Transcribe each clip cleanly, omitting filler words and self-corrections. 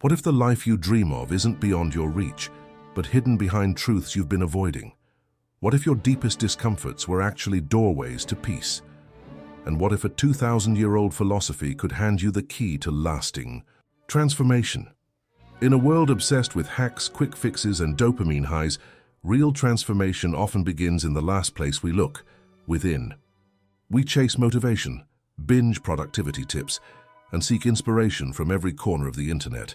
What if the life you dream of isn't beyond your reach, but hidden behind truths you've been avoiding? What if your deepest discomforts were actually doorways to peace? And what if a 2,000-year-old philosophy could hand you the key to lasting transformation? In a world obsessed with hacks, quick fixes, and dopamine highs, real transformation often begins in the last place we look, within. We chase motivation, binge productivity tips, and seek inspiration from every corner of the internet,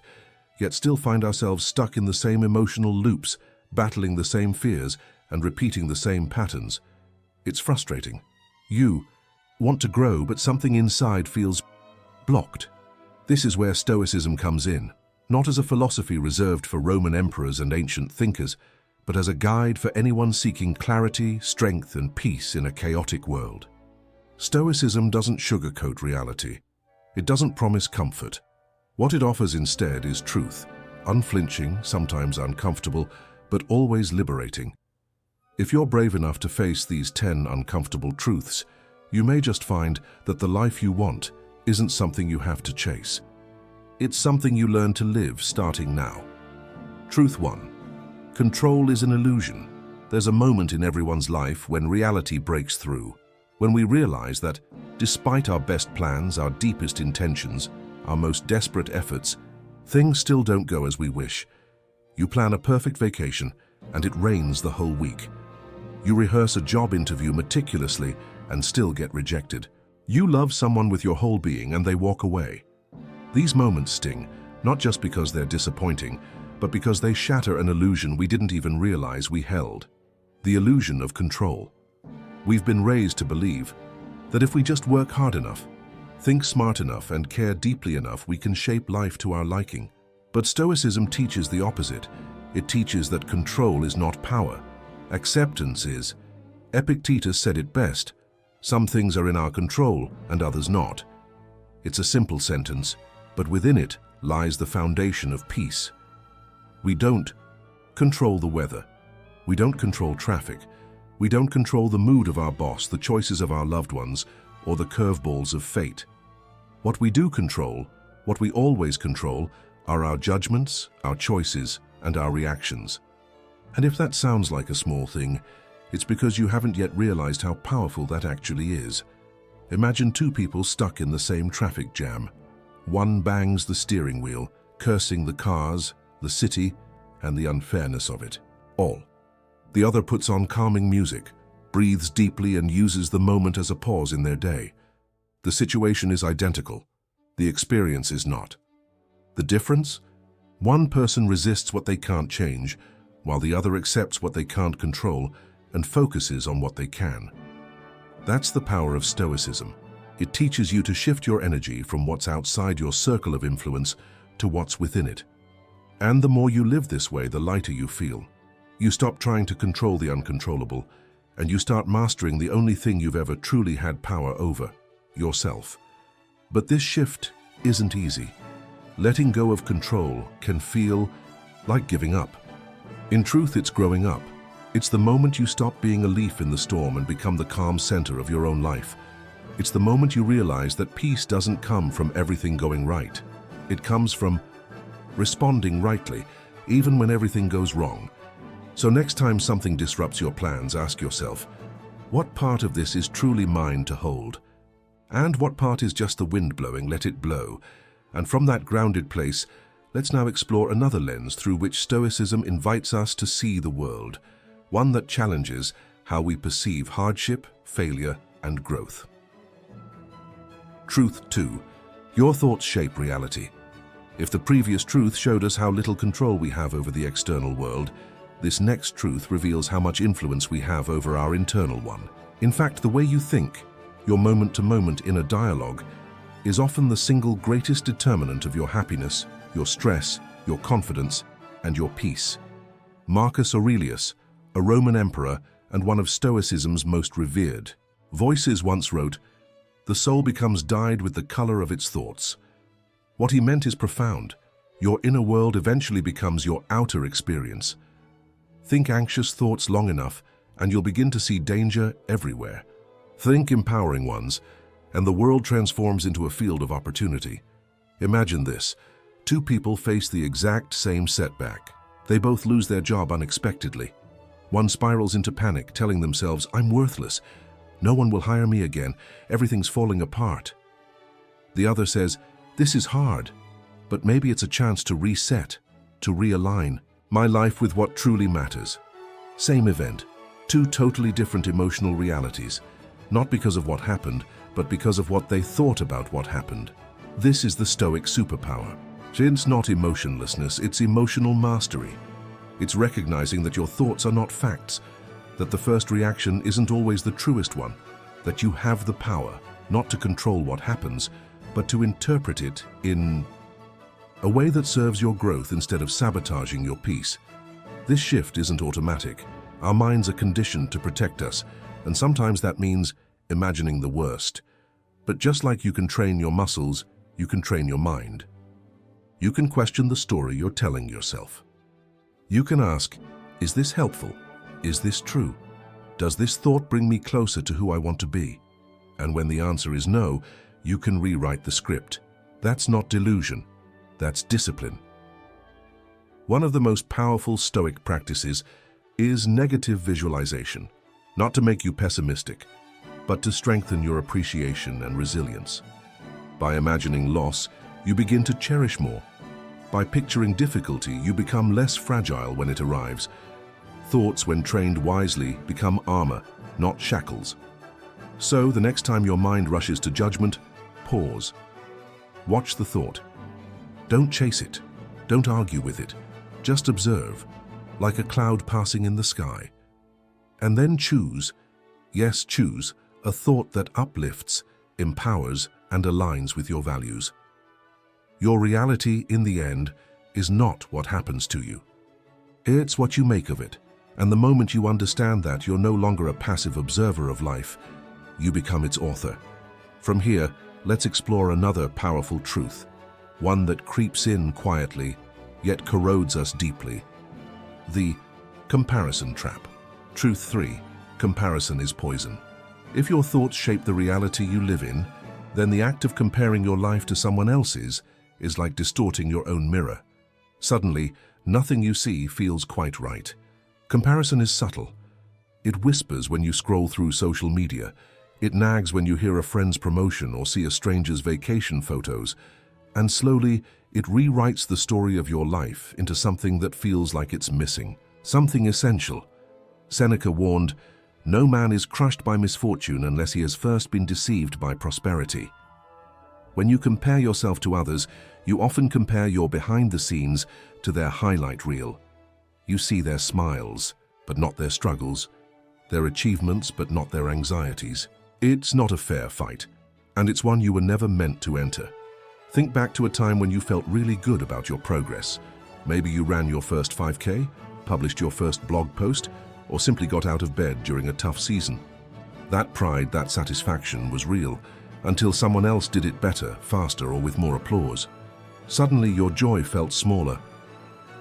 yet still find ourselves stuck in the same emotional loops, battling the same fears, and repeating the same patterns. It's frustrating. You want to grow, but something inside feels blocked. This is where Stoicism comes in, not as a philosophy reserved for Roman emperors and ancient thinkers, but as a guide for anyone seeking clarity, strength, and peace in a chaotic world. Stoicism doesn't sugarcoat reality. It doesn't promise comfort. What it offers instead is truth, unflinching, sometimes uncomfortable, but always liberating. If you're brave enough to face these 10 uncomfortable truths, you may just find that the life you want isn't something you have to chase. It's something you learn to live starting now. Truth 1. Control is an illusion. There's a moment in everyone's life when reality breaks through, when we realize that, despite our best plans, our deepest intentions, our most desperate efforts, things still don't go as we wish. You plan a perfect vacation, and it rains the whole week. You rehearse a job interview meticulously and still get rejected. You love someone with your whole being and they walk away. These moments sting, not just because they're disappointing, but because they shatter an illusion we didn't even realize we held. The illusion of control. We've been raised to believe that if we just work hard enough, think smart enough, and care deeply enough, we can shape life to our liking. But Stoicism teaches the opposite. It teaches that control is not power. Acceptance is. Epictetus said it best: some things are in our control and others not. It's a simple sentence, but within it lies the foundation of peace. We don't control the weather. We don't control traffic. We don't control the mood of our boss, the choices of our loved ones, or the curveballs of fate. What we do control, what we always control, are our judgments, our choices, and our reactions. And if that sounds like a small thing, it's because you haven't yet realized how powerful that actually is. Imagine two people stuck in the same traffic jam. One bangs the steering wheel, cursing the cars, the city, and the unfairness of it all. The other puts on calming music, breathes deeply, and uses the moment as a pause in their day. The situation is identical. The experience is not. The difference? One person resists what they can't change, while the other accepts what they can't control and focuses on what they can. That's the power of Stoicism. It teaches you to shift your energy from what's outside your circle of influence to what's within it. And the more you live this way, the lighter you feel. You stop trying to control the uncontrollable, and you start mastering the only thing you've ever truly had power over: yourself. But this shift isn't easy. Letting go of control can feel like giving up. In truth, it's growing up. It's the moment you stop being a leaf in the storm and become the calm center of your own life. It's the moment you realize that peace doesn't come from everything going right. It comes from responding rightly, even when everything goes wrong. So next time something disrupts your plans, ask yourself, what part of this is truly mine to hold? And what part is just the wind blowing? Let it blow. And from that grounded place, let's now explore another lens through which Stoicism invites us to see the world, one that challenges how we perceive hardship, failure, and growth. Truth 2. Your thoughts shape reality. If the previous truth showed us how little control we have over the external world, this next truth reveals how much influence we have over our internal one. In fact, the way you think, your moment-to-moment inner dialogue, is often the single greatest determinant of your happiness, your stress, your confidence, and your peace. Marcus Aurelius, a Roman emperor and one of Stoicism's most revered voices, once wrote, "The soul becomes dyed with the color of its thoughts." What he meant is profound. Your inner world eventually becomes your outer experience. Think anxious thoughts long enough, and you'll begin to see danger everywhere. Think empowering ones, and the world transforms into a field of opportunity. Imagine this: Two people face the exact same setback. They both lose their job unexpectedly. One spirals into panic, telling themselves, "I'm worthless. No one will hire me again. Everything's falling apart." The other says, "This is hard, but maybe it's a chance to reset, to realign my life with what truly matters." Same event, two totally different emotional realities, not because of what happened, but because of what they thought about what happened. This is the Stoic superpower. It's not emotionlessness, it's emotional mastery. It's recognizing that your thoughts are not facts, that the first reaction isn't always the truest one, that you have the power not to control what happens, but to interpret it in a way that serves your growth instead of sabotaging your peace. This shift isn't automatic. Our minds are conditioned to protect us, and sometimes that means imagining the worst. But just like you can train your muscles, you can train your mind. You can question the story you're telling yourself. You can ask, is this helpful? Is this true? Does this thought bring me closer to who I want to be? And when the answer is no, you can rewrite the script. That's not delusion, that's discipline. One of the most powerful Stoic practices is negative visualization, not to make you pessimistic, but to strengthen your appreciation and resilience. By imagining loss, you begin to cherish more. By picturing difficulty, you become less fragile when it arrives. Thoughts, when trained wisely, become armor, not shackles. So, the next time your mind rushes to judgment, pause. Watch the thought. Don't chase it. Don't argue with it. Just observe, like a cloud passing in the sky. And then choose, yes, choose, a thought that uplifts, empowers, and aligns with your values. Your reality, in the end, is not what happens to you. It's what you make of it. And the moment you understand that, you're no longer a passive observer of life. You become its author. From here, let's explore another powerful truth, one that creeps in quietly, yet corrodes us deeply. The comparison trap. Truth 3. Comparison is poison. If your thoughts shape the reality you live in, then the act of comparing your life to someone else's is like distorting your own mirror. Suddenly, nothing you see feels quite right. Comparison is subtle. It whispers when you scroll through social media. It nags when you hear a friend's promotion or see a stranger's vacation photos. And slowly, it rewrites the story of your life into something that feels like it's missing, something essential. Seneca warned, "No man is crushed by misfortune unless he has first been deceived by prosperity." When you compare yourself to others, you often compare your behind the scenes to their highlight reel. You see their smiles, but not their struggles, their achievements, but not their anxieties. It's not a fair fight, and it's one you were never meant to enter. Think back to a time when you felt really good about your progress. Maybe you ran your first 5K, published your first blog post, or simply got out of bed during a tough season. That pride, that satisfaction was real, until someone else did it better, faster, or with more applause. Suddenly your joy felt smaller,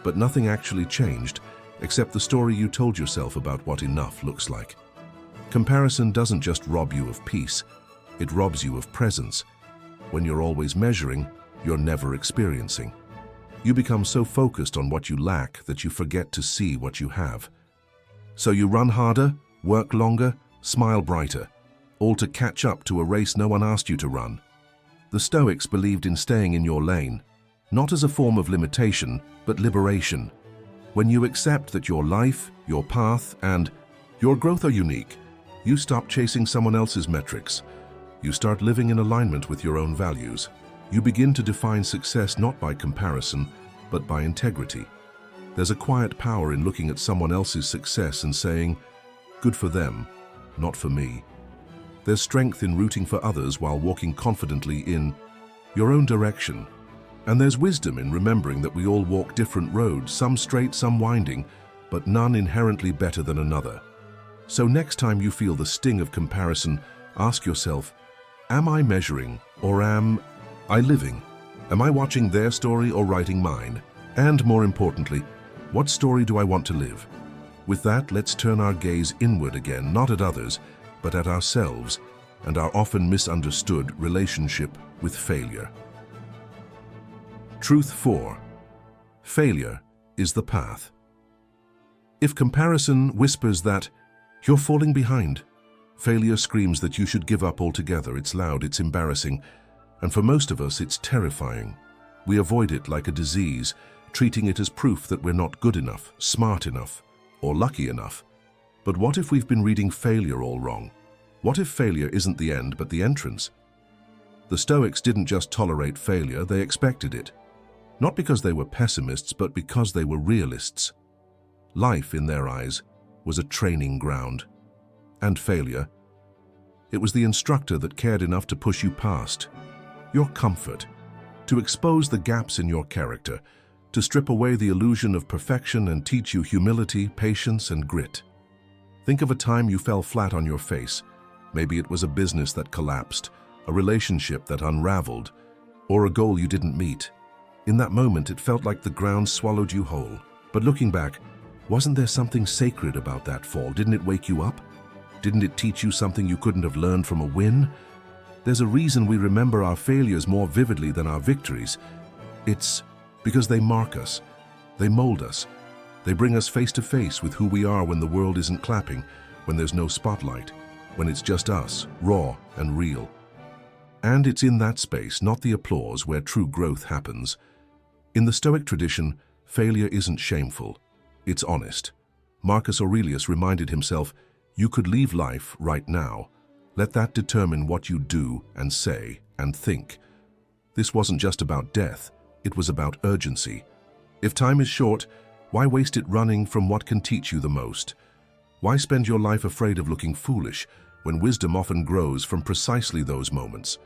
but nothing actually changed except the story you told yourself about what enough looks like. Comparison doesn't just rob you of peace, it robs you of presence. When you're always measuring, you're never experiencing. You become so focused on what you lack that you forget to see what you have. So you run harder, work longer, smile brighter, all to catch up to a race no one asked you to run. The Stoics believed in staying in your lane, not as a form of limitation, but liberation. When you accept that your life, your path, and your growth are unique, you stop chasing someone else's metrics. You start living in alignment with your own values. You begin to define success not by comparison, but by integrity. There's a quiet power in looking at someone else's success and saying, "Good for them, not for me." There's strength in rooting for others while walking confidently in your own direction. And there's wisdom in remembering that we all walk different roads, some straight, some winding, but none inherently better than another. So next time you feel the sting of comparison, ask yourself, am I measuring or am I living? Am I watching their story or writing mine? And more importantly, what story do I want to live? With that, let's turn our gaze inward again, not at others, but at ourselves and our often misunderstood relationship with failure. Truth 4. Failure is the path. If comparison whispers that you're falling behind, failure screams that you should give up altogether. It's loud, it's embarrassing, and for most of us, it's terrifying. We avoid it like a disease, treating it as proof that we're not good enough, smart enough, or lucky enough. But what if we've been reading failure all wrong? What if failure isn't the end, but the entrance? The Stoics didn't just tolerate failure, they expected it. Not because they were pessimists, but because they were realists. Life, in their eyes, was a training ground. And failure, it was the instructor that cared enough to push you past your comfort, to expose the gaps in your character, to strip away the illusion of perfection and teach you humility, patience, and grit. Think of a time you fell flat on your face. Maybe it was a business that collapsed, a relationship that unraveled, or a goal you didn't meet. In that moment, it felt like the ground swallowed you whole. But looking back, wasn't there something sacred about that fall? Didn't it wake you up? Didn't it teach you something you couldn't have learned from a win? There's a reason we remember our failures more vividly than our victories. It's because they mark us, they mold us, they bring us face to face with who we are when the world isn't clapping, when there's no spotlight, when it's just us, raw and real. And it's in that space, not the applause, where true growth happens. In the Stoic tradition, failure isn't shameful, it's honest. Marcus Aurelius reminded himself, you could leave life right now. Let that determine what you do and say and think. This wasn't just about death, it was about urgency. If time is short, why waste it running from what can teach you the most? Why spend your life afraid of looking foolish when wisdom often grows from precisely those moments?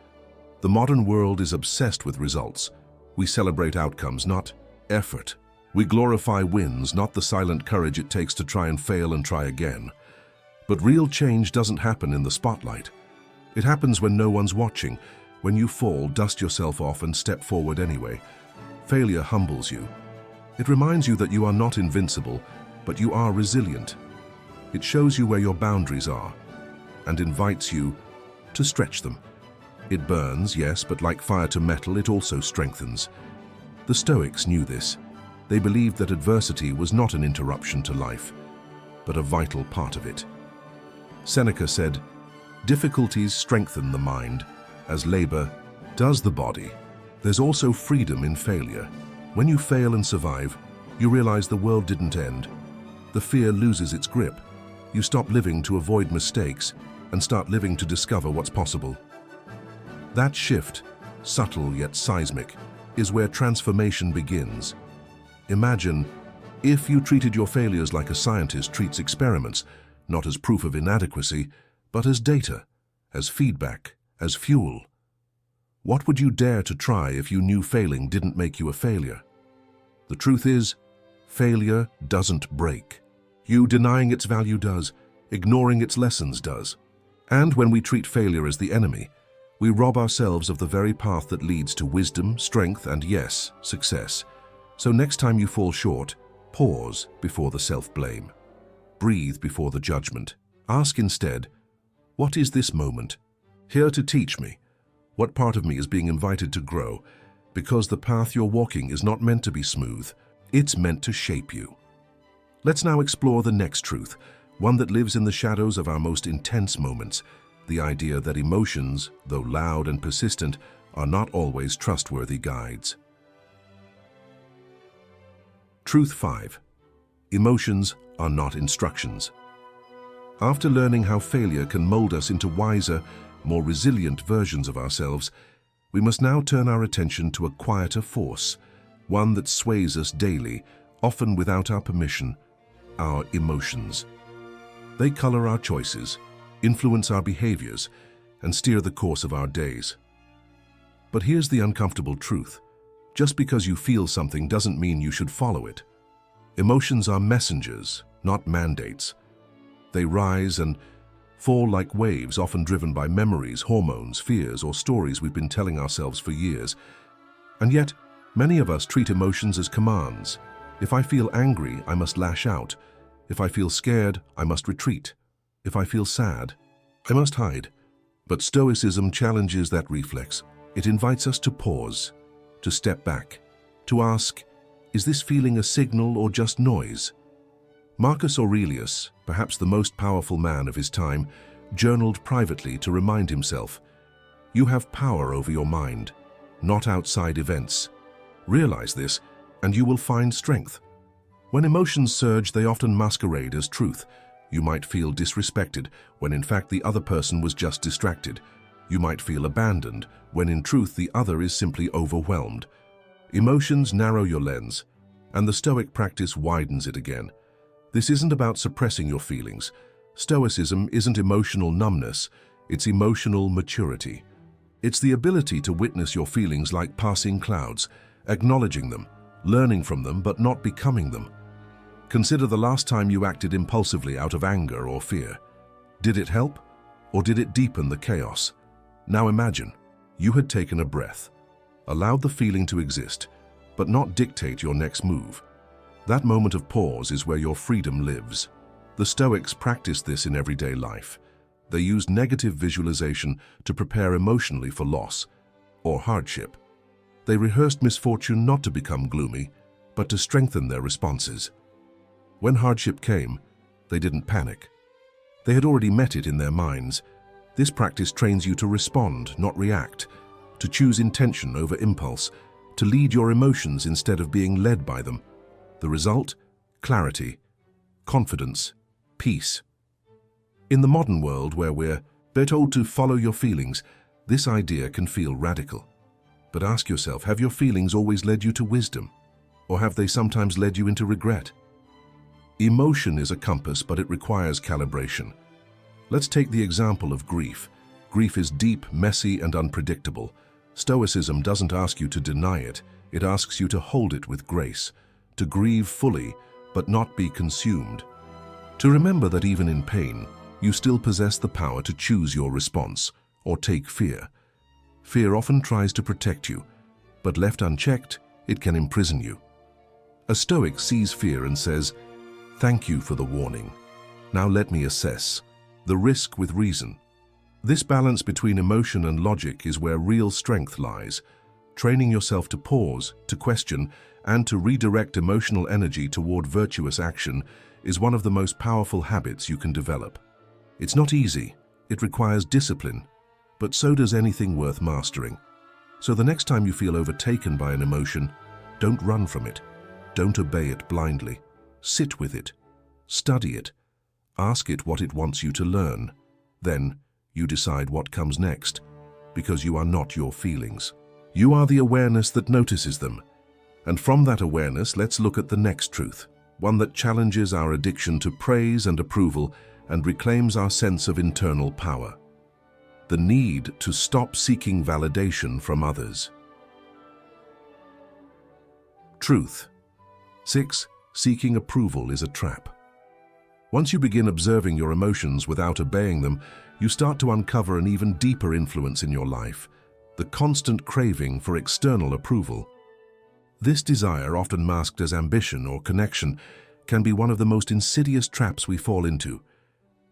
The modern world is obsessed with results. We celebrate outcomes, not effort. We glorify wins, not the silent courage it takes to try and fail and try again. But real change doesn't happen in the spotlight. It happens when no one's watching. When you fall, dust yourself off and step forward anyway. Failure humbles you. It reminds you that you are not invincible, but you are resilient. It shows you where your boundaries are and invites you to stretch them. It burns, yes, but like fire to metal, it also strengthens. The Stoics knew this. They believed that adversity was not an interruption to life, but a vital part of it. Seneca said, difficulties strengthen the mind, as labor does the body. There's also freedom in failure. When you fail and survive, you realize the world didn't end. The fear loses its grip. You stop living to avoid mistakes and start living to discover what's possible. That shift, subtle yet seismic, is where transformation begins. Imagine if you treated your failures like a scientist treats experiments, not as proof of inadequacy, but as data, as feedback, as fuel. What would you dare to try if you knew failing didn't make you a failure? The truth is, failure doesn't break. You denying its value does, ignoring its lessons does. And when we treat failure as the enemy, we rob ourselves of the very path that leads to wisdom, strength, and yes, success. So next time you fall short, pause before the self-blame. Breathe before the judgment. Ask instead, what is this moment here to teach me? What part of me is being invited to grow? Because the path you're walking is not meant to be smooth. It's meant to shape you. Let's now explore the next truth, one that lives in the shadows of our most intense moments, the idea that emotions, though loud and persistent, are not always trustworthy guides. Truth 5. Emotions are not instructions. After learning how failure can mold us into wiser, more resilient versions of ourselves, we must now turn our attention to a quieter force, one that sways us daily, often without our permission, our emotions. They color our choices, influence our behaviors, and steer the course of our days. But here's the uncomfortable truth. Just because you feel something doesn't mean you should follow it. Emotions are messengers, not mandates. They rise and fall like waves, often driven by memories, hormones, fears, or stories we've been telling ourselves for years. And yet, many of us treat emotions as commands. If I feel angry, I must lash out. If I feel scared, I must retreat. If I feel sad, I must hide. But Stoicism challenges that reflex. It invites us to pause, to step back, to ask, is this feeling a signal or just noise? Marcus Aurelius, perhaps the most powerful man of his time, journaled privately to remind himself, you have power over your mind, not outside events. Realize this, and you will find strength. When emotions surge, they often masquerade as truth. You might feel disrespected, when in fact the other person was just distracted. You might feel abandoned, when in truth the other is simply overwhelmed. Emotions narrow your lens, and the Stoic practice widens it again. This isn't about suppressing your feelings. Stoicism isn't emotional numbness, it's emotional maturity. It's the ability to witness your feelings like passing clouds, acknowledging them, learning from them but not becoming them. Consider the last time you acted impulsively out of anger or fear. Did it help, or did it deepen the chaos? Now imagine, you had taken a breath, allowed the feeling to exist, but not dictate your next move. That moment of pause is where your freedom lives. The Stoics practiced this in everyday life. They used negative visualization to prepare emotionally for loss or hardship. They rehearsed misfortune not to become gloomy, but to strengthen their responses. When hardship came, they didn't panic. They had already met it in their minds. This practice trains you to respond, not react, to choose intention over impulse, to lead your emotions instead of being led by them. The result? Clarity, confidence, peace. In the modern world where we're told to follow your feelings, this idea can feel radical. But ask yourself, have your feelings always led you to wisdom? Or have they sometimes led you into regret? Emotion is a compass, but it requires calibration. Let's take the example of grief. Grief is deep, messy, and unpredictable. Stoicism doesn't ask you to deny it. It asks you to hold it with grace, to grieve fully, but not be consumed. To remember that even in pain, you still possess the power to choose your response, or take fear. Fear often tries to protect you, but left unchecked, it can imprison you. A Stoic sees fear and says, "Thank you for the warning. Now let me assess the risk with reason." This balance between emotion and logic is where real strength lies. Training yourself to pause, to question, and to redirect emotional energy toward virtuous action is one of the most powerful habits you can develop. It's not easy, it requires discipline, but so does anything worth mastering. So the next time you feel overtaken by an emotion, don't run from it. Don't obey it blindly. Sit with it. Study it. Ask it what it wants you to learn. Then you decide what comes next, because you are not your feelings. You are the awareness that notices them. And from that awareness, let's look at the next truth, one that challenges our addiction to praise and approval and reclaims our sense of internal power. The need to stop seeking validation from others. Truth. 6. Seeking approval is a trap. Once you begin observing your emotions without obeying them, you start to uncover an even deeper influence in your life, the constant craving for external approval. This desire, often masked as ambition or connection, can be one of the most insidious traps we fall into.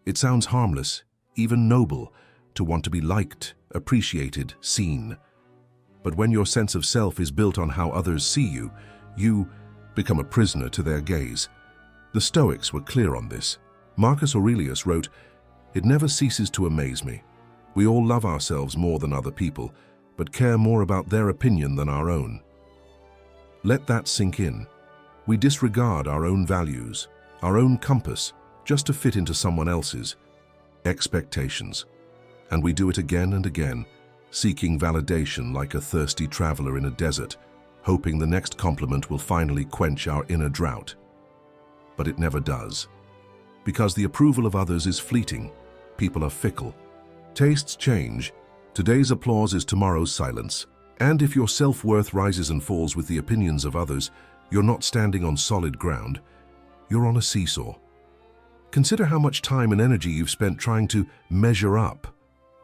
It sounds harmless, even noble, to want to be liked, appreciated, seen. But when your sense of self is built on how others see you, you become a prisoner to their gaze. The Stoics were clear on this. Marcus Aurelius wrote, "It never ceases to amaze me. We all love ourselves more than other people, but care more about their opinion than our own." Let that sink in. We disregard our own values, our own compass, just to fit into someone else's expectations. And we do it again and again, seeking validation like a thirsty traveler in a desert, hoping the next compliment will finally quench our inner drought. But it never does. Because the approval of others is fleeting, people are fickle. Tastes change. Today's applause is tomorrow's silence. And if your self-worth rises and falls with the opinions of others, you're not standing on solid ground. You're on a seesaw. Consider how much time and energy you've spent trying to measure up,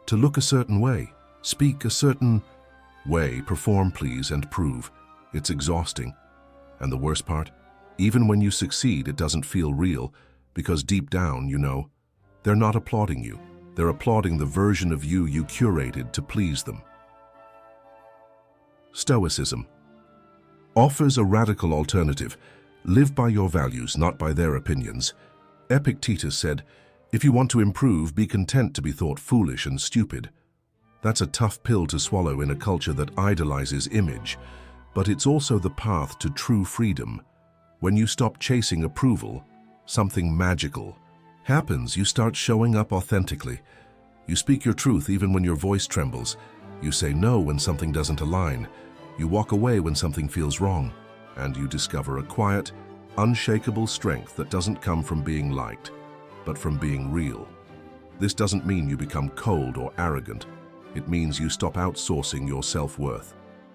to look a certain way, speak a certain way, perform, please, and prove. It's exhausting. And the worst part? Even when you succeed, it doesn't feel real, because deep down, you know, they're not applauding you. They're applauding the version of you you curated to please them. Stoicism. offers a radical alternative. Live by your values, not by their opinions. Epictetus said, "If you want to improve, be content to be thought foolish and stupid." That's a tough pill to swallow in a culture that idolizes image, but it's also the path to true freedom. When you stop chasing approval, something magical happens. You start showing up authentically. You speak your truth even when your voice trembles. You say no when something doesn't align. You walk away when something feels wrong. And you discover a quiet, unshakable strength that doesn't come from being liked, but from being real. This doesn't mean you become cold or arrogant. It means you stop outsourcing your self-worth.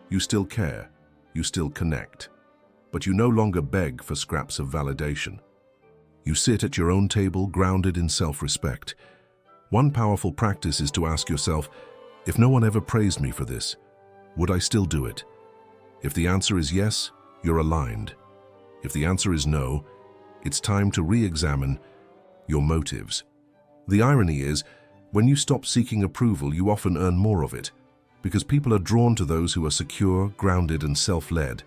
You still care, you still connect, but you no longer beg for scraps of validation. You sit at your own table, grounded in self-respect. One powerful practice is to ask yourself, if no one ever praised me for this, would I still do it? If the answer is yes, you're aligned. If the answer is no, it's time to re-examine your motives. The irony is, when you stop seeking approval, you often earn more of it, because people are drawn to those who are secure, grounded, and self-led.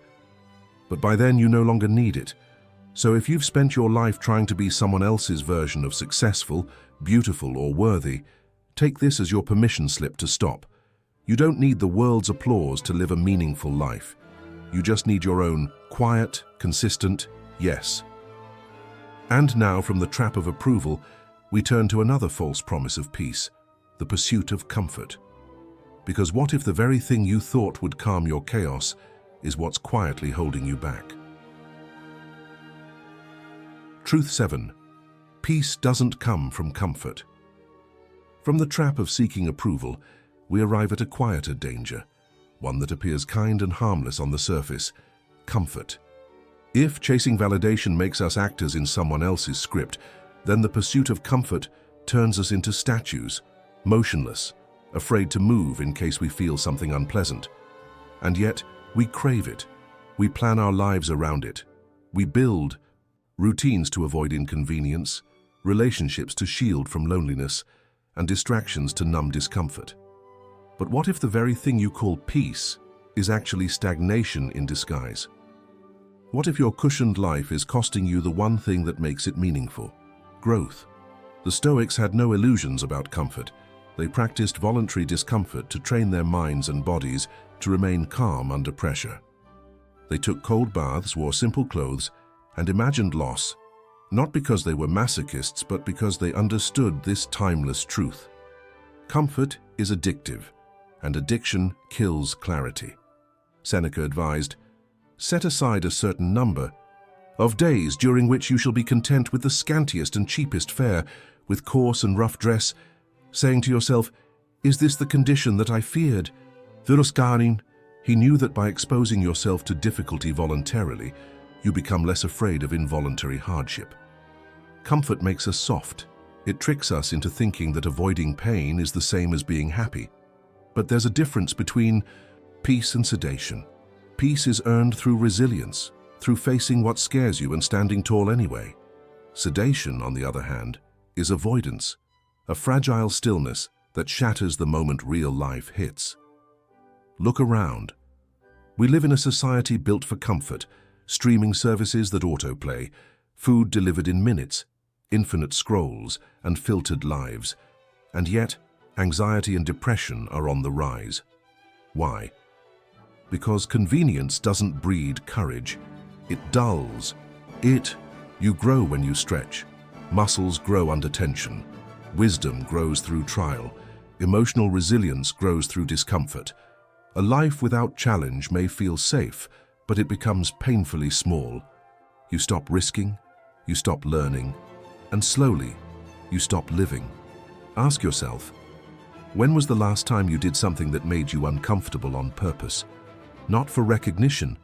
But by then, you no longer need it. So if you've spent your life trying to be someone else's version of successful, beautiful, or worthy, take this as your permission slip to stop. You don't need the world's applause to live a meaningful life. You just need your own quiet, consistent yes. And now, from the trap of approval, we turn to another false promise of peace, the pursuit of comfort. Because what if the very thing you thought would calm your chaos is what's quietly holding you back? Truth 7. Peace doesn't come from comfort. From the trap of seeking approval, we arrive at a quieter danger, one that appears kind and harmless on the surface: comfort. If chasing validation makes us actors in someone else's script, then the pursuit of comfort turns us into statues, motionless, afraid to move in case we feel something unpleasant. And yet, we crave it. We plan our lives around it. We build routines to avoid inconvenience, relationships to shield from loneliness, and distractions to numb discomfort. But what if the very thing you call peace is actually stagnation in disguise? What if your cushioned life is costing you the one thing that makes it meaningful? Growth. The Stoics had no illusions about comfort. They practiced voluntary discomfort to train their minds and bodies to remain calm under pressure. They took cold baths, wore simple clothes, and imagined loss, not because they were masochists, but because they understood this timeless truth. Comfort is addictive, and addiction kills clarity. Seneca advised, "Set aside a certain number of days during which you shall be content with the scantiest and cheapest fare, with coarse and rough dress, saying to yourself, 'Is this the condition that I feared?'" Viruscanin. He knew that by exposing yourself to difficulty voluntarily, you become less afraid of involuntary hardship. Comfort makes us soft. It tricks us into thinking that avoiding pain is the same as being happy. But there's a difference between peace and sedation. Peace is earned through resilience, through facing what scares you and standing tall anyway. Sedation, on the other hand, is avoidance, a fragile stillness that shatters the moment real life hits. Look around. We live in a society built for comfort, streaming services that autoplay, food delivered in minutes, infinite scrolls, and filtered lives. And yet, anxiety and depression are on the rise. Why? Because convenience doesn't breed courage. It dulls. You grow when you stretch. Muscles grow under tension. Wisdom grows through trial. Emotional resilience grows through discomfort. A life without challenge may feel safe, but it becomes painfully small. You stop risking, you stop learning, and slowly, you stop living. Ask yourself, when was the last time you did something that made you uncomfortable on purpose? Not for recognition,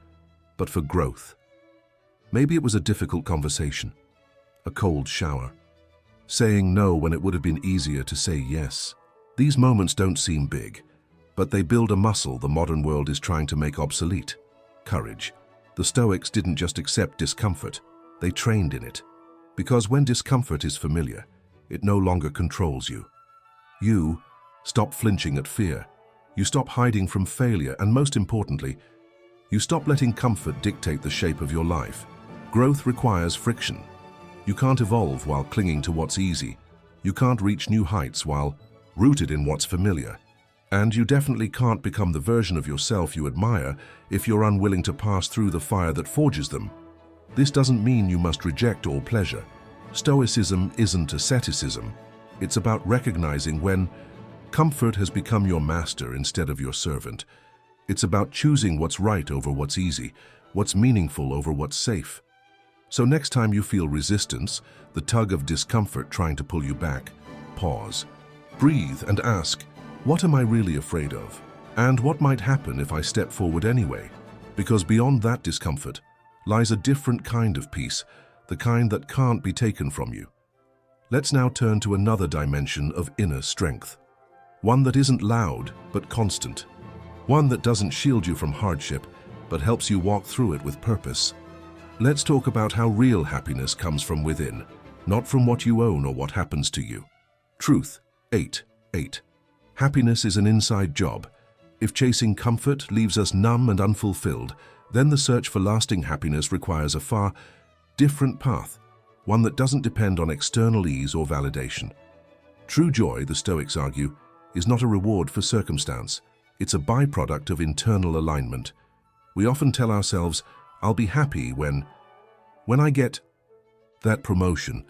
but for growth. Maybe it was a difficult conversation, a cold shower, saying no when it would have been easier to say yes. These moments don't seem big, but they build a muscle the modern world is trying to make obsolete: courage. The Stoics didn't just accept discomfort, they trained in it. Because when discomfort is familiar, it no longer controls you. You stop flinching at fear. You stop hiding from failure, and most importantly, You stop letting comfort dictate the shape of your life. Growth requires friction. You can't evolve while clinging to what's easy. You can't reach new heights while rooted in what's familiar. And you definitely can't become the version of yourself you admire if you're unwilling to pass through the fire that forges them. This doesn't mean you must reject all pleasure. Stoicism isn't asceticism. It's about recognizing when comfort has become your master instead of your servant. It's about choosing what's right over what's easy, what's meaningful over what's safe. So next time you feel resistance, the tug of discomfort trying to pull you back, pause, breathe and ask, what am I really afraid of? And what might happen if I step forward anyway? Because beyond that discomfort lies a different kind of peace, the kind that can't be taken from you. Let's now turn to another dimension of inner strength. One that isn't loud, but constant. One that doesn't shield you from hardship, but helps you walk through it with purpose. Let's talk about how real happiness comes from within, not from what you own or what happens to you. Truth 8:8. Happiness is an inside job. If chasing comfort leaves us numb and unfulfilled, then the search for lasting happiness requires a far different path, one that doesn't depend on external ease or validation. True joy, the Stoics argue, is not a reward for circumstance. It's a byproduct of internal alignment. We often tell ourselves, I'll be happy when I get that promotion,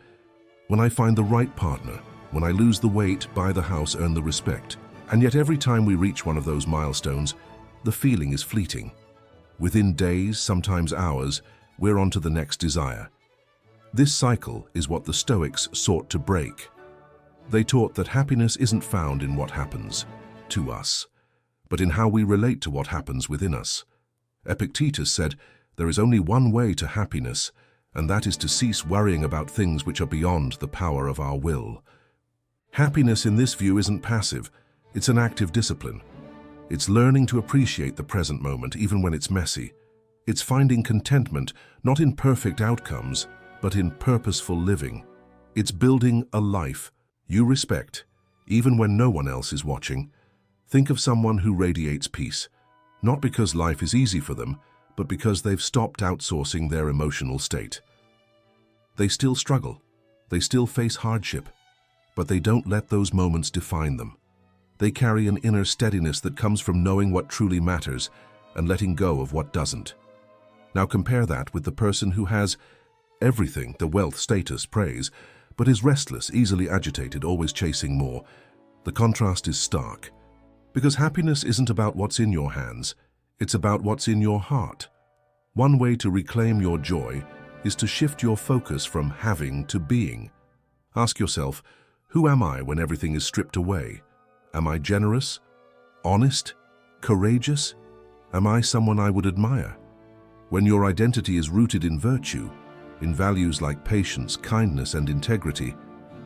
when I find the right partner, when I lose the weight, buy the house, earn the respect. And yet every time we reach one of those milestones, the feeling is fleeting. Within days, sometimes hours, we're on to the next desire. This cycle is what the Stoics sought to break. They taught that happiness isn't found in what happens to us, but in how we relate to what happens within us. Epictetus said, there is only one way to happiness, and that is to cease worrying about things which are beyond the power of our will. Happiness in this view isn't passive, it's an active discipline. It's learning to appreciate the present moment even when it's messy. It's finding contentment not in perfect outcomes, but in purposeful living. It's building a life you respect, even when no one else is watching. Think of someone who radiates peace, not because life is easy for them, but because they've stopped outsourcing their emotional state. They still struggle, they still face hardship, but they don't let those moments define them. They carry an inner steadiness that comes from knowing what truly matters and letting go of what doesn't. Now compare that with the person who has everything, the wealth, status, praise, but is restless, easily agitated, always chasing more. The contrast is stark. Because happiness isn't about what's in your hands, it's about what's in your heart. One way to reclaim your joy is to shift your focus from having to being. Ask yourself, who am I when everything is stripped away? Am I generous, honest, courageous? Am I someone I would admire? When your identity is rooted in virtue, in values like patience, kindness, and integrity,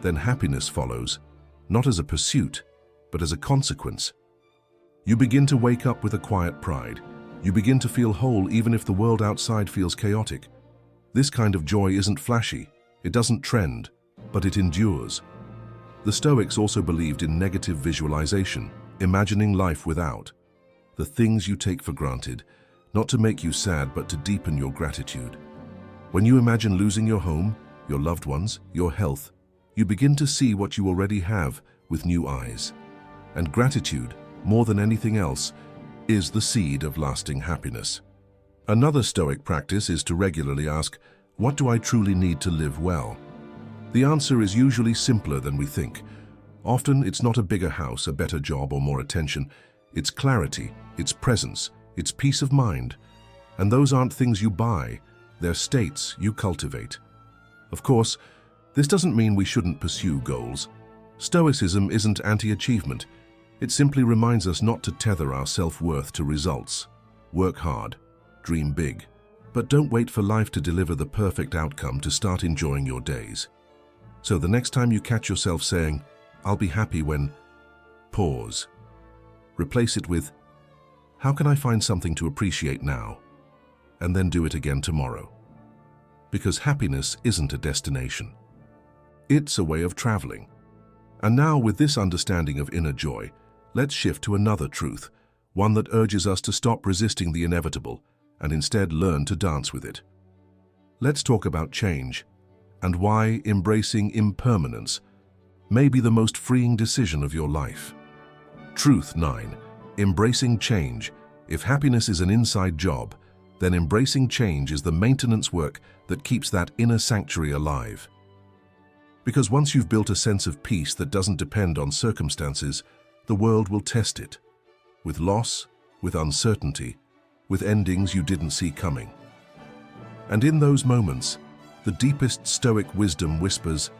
then happiness follows, not as a pursuit, but as a consequence. You begin to wake up with a quiet pride. You begin to feel whole even if the world outside feels chaotic. This kind of joy isn't flashy, it doesn't trend, but it endures. The Stoics also believed in negative visualization, imagining life without. The things you take for granted, not to make you sad but to deepen your gratitude. When you imagine losing your home, your loved ones, your health, you begin to see what you already have with new eyes. And gratitude, more than anything else, is the seed of lasting happiness. Another Stoic practice is to regularly ask, what do I truly need to live well? The answer is usually simpler than we think. Often it's not a bigger house, a better job, or more attention. It's clarity, it's presence, it's peace of mind. And those aren't things you buy, they're states you cultivate. Of course, this doesn't mean we shouldn't pursue goals. Stoicism isn't anti-achievement. It simply reminds us not to tether our self-worth to results. Work hard, dream big, but don't wait for life to deliver the perfect outcome to start enjoying your days. So the next time you catch yourself saying, I'll be happy when, pause. Replace it with, how can I find something to appreciate now? And then do it again tomorrow. Because happiness isn't a destination. It's a way of traveling. And now with this understanding of inner joy, let's shift to another truth, one that urges us to stop resisting the inevitable and instead learn to dance with it. Let's talk about change and why embracing impermanence may be the most freeing decision of your life. Truth 9. Embracing change. If happiness is an inside job, then embracing change is the maintenance work that keeps that inner sanctuary alive. Because once you've built a sense of peace that doesn't depend on circumstances, the world will test it. With loss, with uncertainty, with endings you didn't see coming. And in those moments, the deepest Stoic wisdom whispers,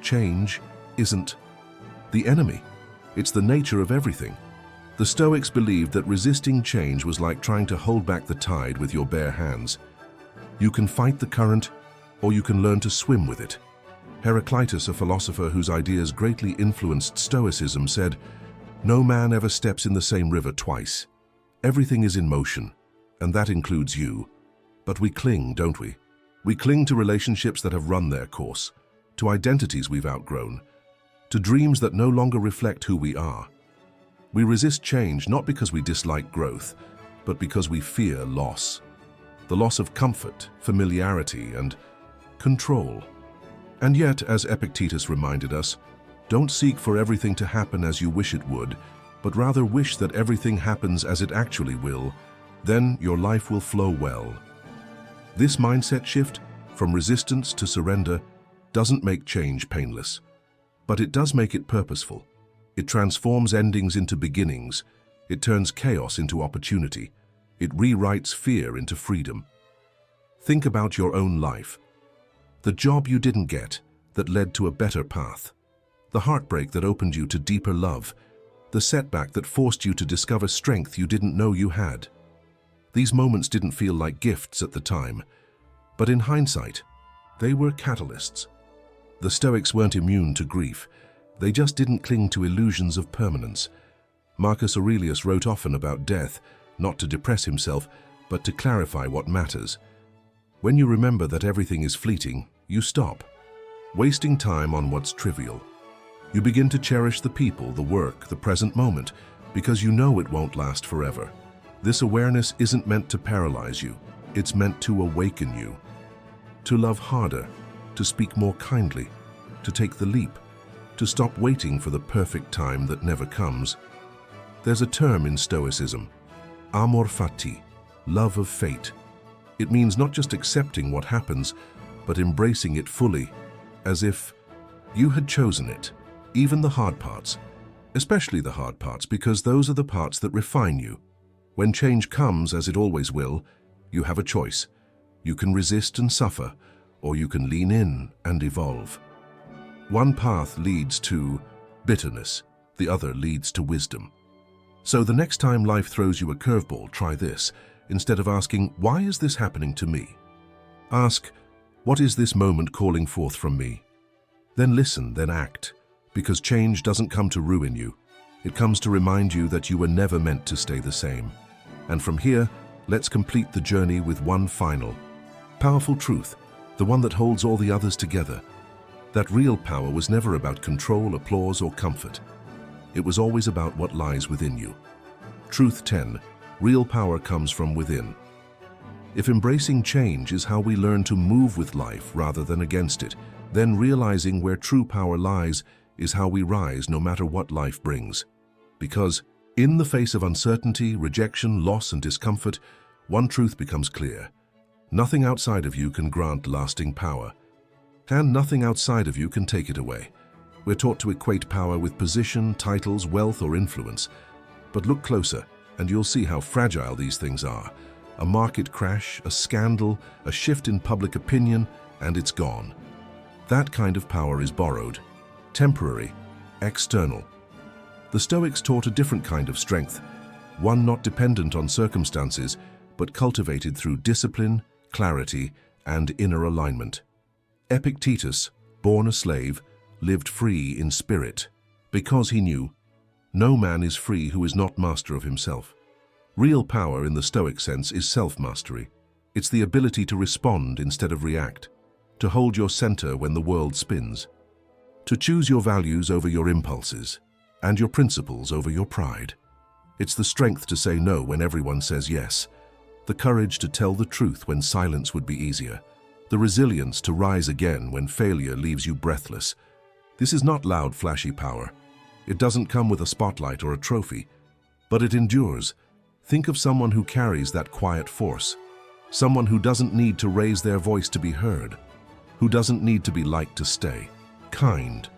change isn't the enemy. It's the nature of everything. The Stoics believed that resisting change was like trying to hold back the tide with your bare hands. You can fight the current, or you can learn to swim with it. Heraclitus, a philosopher whose ideas greatly influenced Stoicism, said, "No man ever steps in the same river twice. Everything is in motion, and that includes you. But we cling, don't we? We cling to relationships that have run their course, to identities we've outgrown, to dreams that no longer reflect who we are. We resist change not because we dislike growth, but because we fear loss. The loss of comfort, familiarity, and control. And yet, as Epictetus reminded us, don't seek for everything to happen as you wish it would, but rather wish that everything happens as it actually will. Then your life will flow well. This mindset shift, from resistance to surrender, doesn't make change painless, but it does make it purposeful. It transforms endings into beginnings. It turns chaos into opportunity. It rewrites fear into freedom. Think about your own life. The job you didn't get that led to a better path. The heartbreak that opened you to deeper love. The setback that forced you to discover strength you didn't know you had. These moments didn't feel like gifts at the time, but in hindsight, they were catalysts. The Stoics weren't immune to grief. They just didn't cling to illusions of permanence. Marcus Aurelius wrote often about death, not to depress himself, but to clarify what matters. When you remember that everything is fleeting, you stop, wasting time on what's trivial. You begin to cherish the people, the work, the present moment, because you know it won't last forever. This awareness isn't meant to paralyze you. It's meant to awaken you. To love harder, to speak more kindly, to take the leap, to stop waiting for the perfect time that never comes. There's a term in Stoicism, amor fati, love of fate. It means not just accepting what happens, but embracing it fully, as if you had chosen it, even the hard parts, especially the hard parts, because those are the parts that refine you. When change comes, as it always will, you have a choice. You can resist and suffer, or you can lean in and evolve. One path leads to bitterness, the other leads to wisdom. So the next time life throws you a curveball, try this. Instead of asking, "Why is this happening to me?" Ask, "What is this moment calling forth from me?" Then listen, then act, because change doesn't come to ruin you. It comes to remind you that you were never meant to stay the same. And from here, let's complete the journey with one final, powerful truth, the one that holds all the others together. That real power was never about control, applause, or comfort. It was always about what lies within you. Truth 10. Real power comes from within. If embracing change is how we learn to move with life rather than against it, then realizing where true power lies is how we rise no matter what life brings. Because in the face of uncertainty, rejection, loss, and discomfort, one truth becomes clear. Nothing outside of you can grant lasting power, and nothing outside of you can take it away. We're taught to equate power with position, titles, wealth, or influence. But look closer, and you'll see how fragile these things are. A market crash, a scandal, a shift in public opinion, and it's gone. That kind of power is borrowed, temporary, external. The Stoics taught a different kind of strength, one not dependent on circumstances, but cultivated through discipline, clarity, and inner alignment. Epictetus, born a slave, lived free in spirit, because he knew, no man is free who is not master of himself. Real power in the Stoic sense is self-mastery. It's the ability to respond instead of react, to hold your center when the world spins, to choose your values over your impulses, and your principles over your pride. It's the strength to say no when everyone says yes, the courage to tell the truth when silence would be easier, the resilience to rise again when failure leaves you breathless. This is not loud, flashy power. It doesn't come with a spotlight or a trophy, but it endures. Think of someone who carries that quiet force, someone who doesn't need to raise their voice to be heard, who doesn't need to be liked to stay, kind,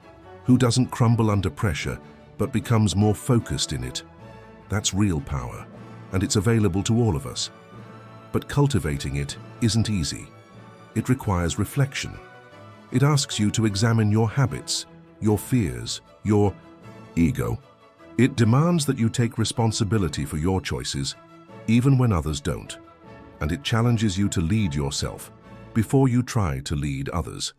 who doesn't crumble under pressure, but becomes more focused in it. That's real power, and it's available to all of us. But cultivating it isn't easy. It requires reflection. It asks you to examine your habits, your fears, your ego. It demands that you take responsibility for your choices, even when others don't. And it challenges you to lead yourself before you try to lead others.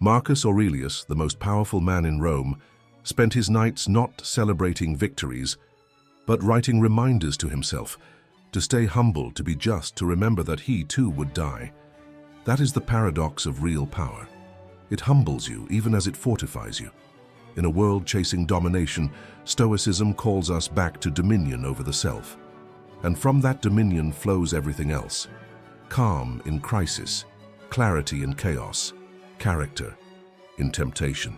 Marcus Aurelius, the most powerful man in Rome, spent his nights not celebrating victories, but writing reminders to himself, to stay humble, to be just, to remember that he too would die. That is the paradox of real power. It humbles you even as it fortifies you. In a world chasing domination, Stoicism calls us back to dominion over the self. And from that dominion flows everything else. Calm in crisis, clarity in chaos, character in temptation.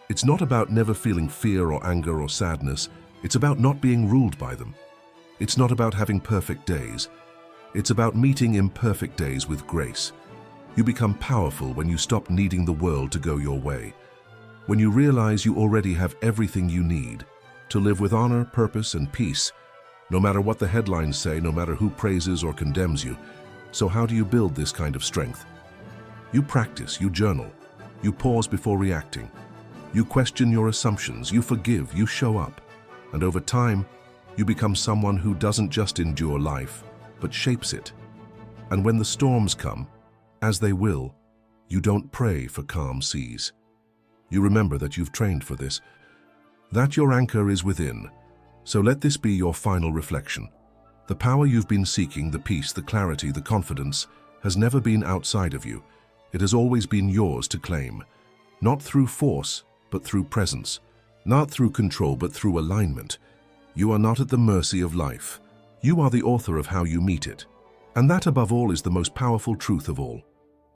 It's not about never feeling fear or anger or sadness. It's about not being ruled by them. It's not about having perfect days. It's about meeting imperfect days with grace. You become powerful when you stop needing the world to go your way. When you realize you already have everything you need to live with honor, purpose, and peace, no matter what the headlines say, no matter who praises or condemns you. So how do you build this kind of strength? You practice, you journal, you pause before reacting, you question your assumptions, you forgive, you show up. And over time, you become someone who doesn't just endure life, but shapes it. And when the storms come, as they will, you don't pray for calm seas. You remember that you've trained for this, that your anchor is within. So let this be your final reflection. The power you've been seeking, the peace, the clarity, the confidence, has never been outside of you. It has always been yours to claim. Not through force, but through presence. Not through control, but through alignment. You are not at the mercy of life. You are the author of how you meet it. And that, above all, is the most powerful truth of all.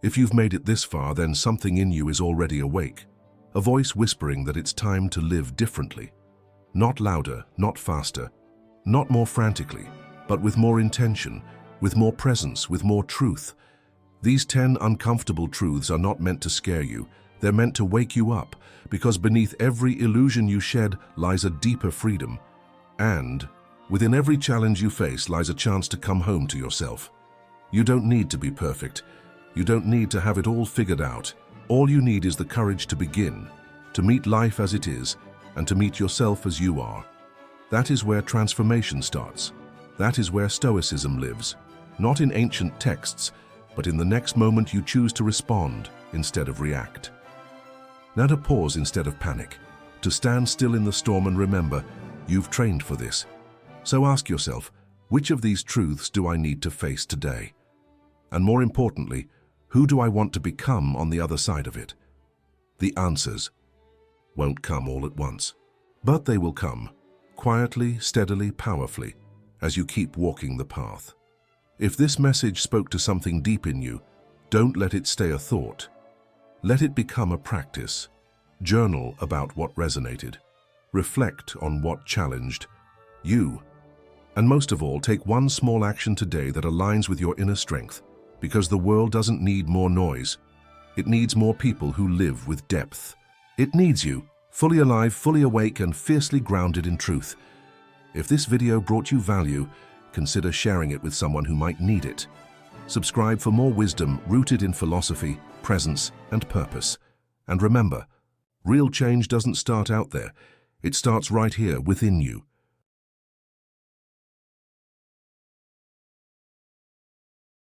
If you've made it this far, then something in you is already awake. A voice whispering that it's time to live differently. Not louder, not faster, not more frantically, but with more intention, with more presence, with more truth. These 10 uncomfortable truths are not meant to scare you. They're meant to wake you up, because beneath every illusion you shed lies a deeper freedom. And within every challenge you face lies a chance to come home to yourself. You don't need to be perfect. You don't need to have it all figured out. All you need is the courage to begin, to meet life as it is, and to meet yourself as you are. That is where transformation starts. That is where Stoicism lives. Not in ancient texts, but in the next moment you choose to respond instead of react. Now to pause instead of panic, to stand still in the storm and remember, you've trained for this. So ask yourself, which of these truths do I need to face today? And more importantly, who do I want to become on the other side of it? The answers won't come all at once, but they will come, quietly, steadily, powerfully, as you keep walking the path. If this message spoke to something deep in you, don't let it stay a thought. Let it become a practice. Journal about what resonated. Reflect on what challenged you. And most of all, take one small action today that aligns with your inner strength. Because the world doesn't need more noise. It needs more people who live with depth. It needs you, fully alive, fully awake, and fiercely grounded in truth. If this video brought you value, consider sharing it with someone who might need it. Subscribe for more wisdom rooted in philosophy, presence, and purpose. And remember, real change doesn't start out there. It starts right here within you.